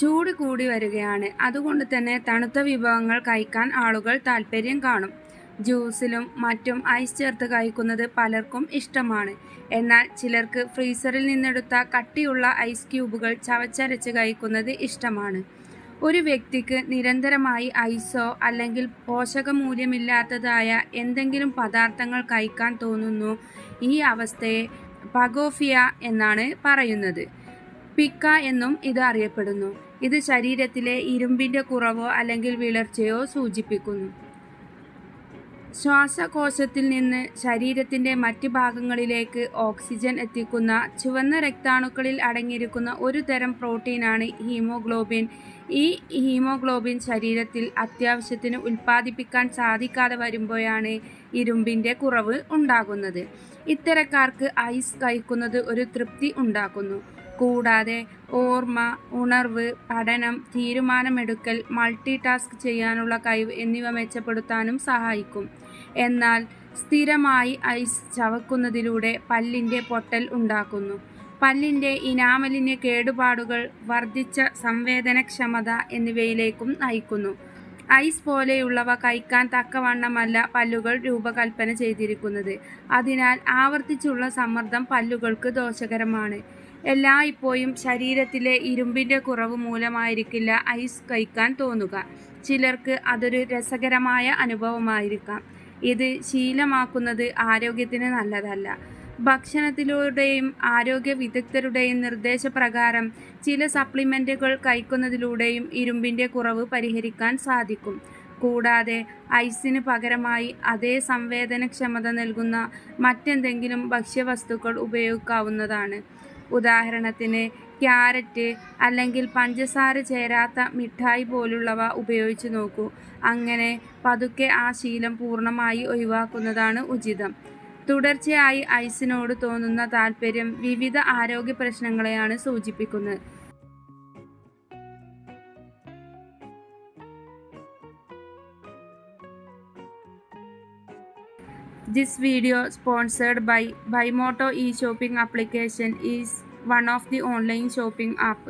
ചൂട് കൂടി വരികയാണ്. അതുകൊണ്ട് തന്നെ തണുത്ത വിഭവങ്ങൾ കഴിക്കാൻ ആളുകൾ താൽപ്പര്യം കാണും. ജ്യൂസിലും മറ്റും ഐസ് ചേർത്ത് കഴിക്കുന്നത് പലർക്കും ഇഷ്ടമാണ്. എന്നാൽ ചിലർക്ക് ഫ്രീസറിൽ നിന്നെടുത്ത കട്ടിയുള്ള ഐസ് ക്യൂബുകൾ ചവച്ചരച്ച് കഴിക്കുന്നത് ഇഷ്ടമാണ്. ഒരു വ്യക്തിക്ക് നിരന്തരമായി ഐസോ അല്ലെങ്കിൽ പോഷകമൂല്യമില്ലാത്തതായ എന്തെങ്കിലും പദാർത്ഥങ്ങൾ കഴിക്കാൻ തോന്നുന്നു. ഈ അവസ്ഥയെ പഗോഫിയ എന്നാണ് പറയുന്നത്. പിക്ക എന്നും ഇത് അറിയപ്പെടുന്നു. ഇത് ശരീരത്തിലെ ഇരുമ്പിൻ്റെ കുറവോ അല്ലെങ്കിൽ വിളർച്ചയോ സൂചിപ്പിക്കുന്നു. ശ്വാസകോശത്തിൽ നിന്ന് ശരീരത്തിൻ്റെ മറ്റ് ഭാഗങ്ങളിലേക്ക് ഓക്സിജൻ എത്തിക്കുന്ന ചുവന്ന രക്താണുക്കളിൽ അടങ്ങിയിരിക്കുന്ന ഒരു തരം പ്രോട്ടീനാണ് ഹീമോഗ്ലോബിൻ. ഈ ഹീമോഗ്ലോബിൻ ശരീരത്തിൽ അത്യാവശ്യത്തിന് ഉൽപ്പാദിപ്പിക്കാൻ സാധിക്കാതെ വരുമ്പോഴാണ് ഇരുമ്പിൻ്റെ കുറവ് ഉണ്ടാകുന്നത്. ഇത്തരക്കാർക്ക് ഐസ് കഴിക്കുന്നത് ഒരു തൃപ്തി ഉണ്ടാക്കുന്നു. കൂടാതെ ഓർമ്മ, ഉണർവ്, പഠനം, തീരുമാനമെടുക്കൽ, മൾട്ടി ടാസ്ക് ചെയ്യാനുള്ള കഴിവ് എന്നിവ മെച്ചപ്പെടുത്താനും സഹായിക്കും. എന്നാൽ സ്ഥിരമായി ഐസ് ചവയ്ക്കുന്നതിലൂടെ പല്ലിൻ്റെ പൊട്ടൽ ഉണ്ടാക്കുന്നു. പല്ലിൻ്റെ ഇനാമലിന് കേടുപാടുകൾ, വർദ്ധിച്ച സംവേദനക്ഷമത എന്നിവയിലേക്കും നയിക്കുന്നു. ഐസ് പോലെയുള്ളവ കഴിക്കാൻ തക്കവണ്ണമല്ല പല്ലുകൾ രൂപകൽപ്പന ചെയ്തിരിക്കുന്നത്. അതിനാൽ ആവർത്തിച്ചുള്ള സമ്മർദ്ദം പല്ലുകൾക്ക് ദോഷകരമാണ്. എല്ലായ്പ്പോഴും ശരീരത്തിലെ ഇരുമ്പിൻ്റെ കുറവ് മൂലമായിരിക്കില്ല ഐസ് കഴിക്കാൻ തോന്നുക. ചിലർക്ക് അതൊരു രസകരമായ അനുഭവമായിരിക്കാം. ഇത് ശീലമാക്കുന്നത് ആരോഗ്യത്തിന് നല്ലതല്ല. ഭക്ഷണത്തിലൂടെയും ആരോഗ്യ വിദഗ്ധരുടെയും നിർദ്ദേശപ്രകാരം ചില സപ്ലിമെൻറ്റുകൾ കഴിക്കുന്നതിലൂടെയും ഇരുമ്പിൻ്റെ കുറവ് പരിഹരിക്കാൻ സാധിക്കും. കൂടാതെ ഐസിന് പകരമായി അതേ സംവേദനക്ഷമത നൽകുന്ന മറ്റെന്തെങ്കിലും ഭക്ഷ്യവസ്തുക്കൾ ഉപയോഗിക്കാവുന്നതാണ്. ഉദാഹരണത്തിന് ക്യാരറ്റ് അല്ലെങ്കിൽ പഞ്ചസാര ചേരാത്ത മിഠായി പോലുള്ളവ ഉപയോഗിച്ച് നോക്കൂ. അങ്ങനെ പതുക്കെ ആ ശീലം പൂർണ്ണമായി ഒഴിവാക്കുന്നതാണ് ഉചിതം. തുടർച്ചയായി ഐസിനോട് തോന്നുന്ന താൽപ്പര്യം വിവിധ ആരോഗ്യ പ്രശ്നങ്ങളെയാണ് സൂചിപ്പിക്കുന്നത്. This video sponsored by Buymoto e-shopping application is one of the online shopping app.